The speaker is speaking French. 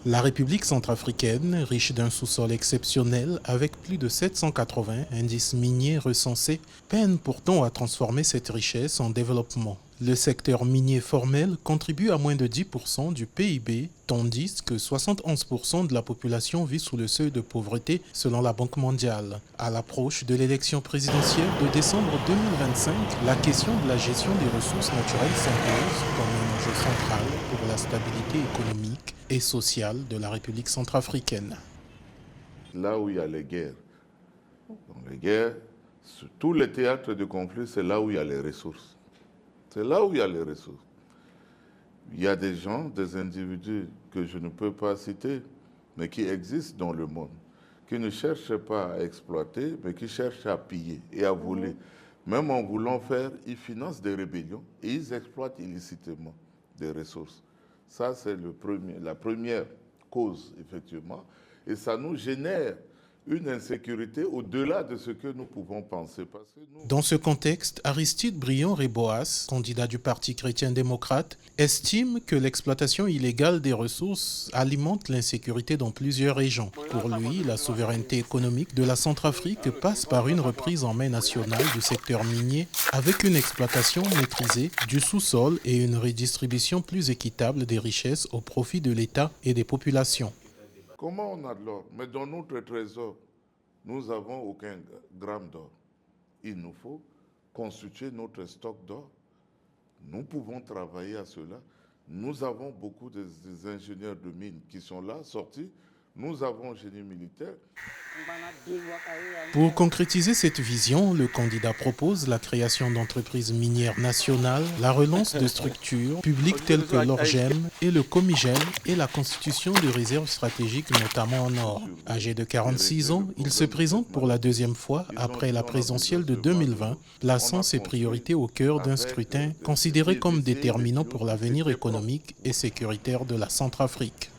La République centrafricaine, riche d'un sous-sol exceptionnel avec plus de 780 indices miniers recensés, peine pourtant à transformer cette richesse en développement. Le secteur minier formel contribue à moins de 10% du PIB, tandis que 71% de la population vit sous le seuil de pauvreté selon la Banque mondiale. À l'approche de l'élection présidentielle de décembre 2025, la question de la gestion des ressources naturelles s'impose comme un enjeu central pour la stabilité économique et sociale de la République centrafricaine. Là où il y a les guerres, dans les guerres, sur tous les théâtres de conflit, c'est là où il y a les ressources. C'est là où il y a les ressources. Il y a des gens, des individus que je ne peux pas citer, mais qui existent dans le monde, qui ne cherchent pas à exploiter, mais qui cherchent à piller et à voler. Même en voulant faire, ils financent des rébellions et ils exploitent illicitement des ressources. Ça, c'est la première cause, effectivement. Et ça nous génère une insécurité au-delà de ce que nous pouvons penser. Dans ce contexte, Aristide Briand-Reboas, candidat du Parti chrétien-démocrate, estime que l'exploitation illégale des ressources alimente l'insécurité dans plusieurs régions. Pour lui, la souveraineté économique de la Centrafrique passe par une reprise en main nationale du secteur minier avec une exploitation maîtrisée du sous-sol et une redistribution plus équitable des richesses au profit de l'État et des populations. Comment on a de l'or? Mais dans notre trésor, nous n'avons aucun gramme d'or. Il nous faut constituer notre stock d'or. Nous pouvons travailler à cela. Nous avons beaucoup des ingénieurs de mines qui sont là, sortis. Nous avons un génie militaire. Pour concrétiser cette vision, le candidat propose la création d'entreprises minières nationales, la relance de structures publiques telles que l'ORGEM et le Comigène et la constitution de réserves stratégiques, notamment en or. Âgé de 46 ans, il se présente pour la deuxième fois après la présidentielle de 2020, plaçant ses priorités au cœur d'un scrutin considéré comme déterminant pour l'avenir économique et sécuritaire de la Centrafrique.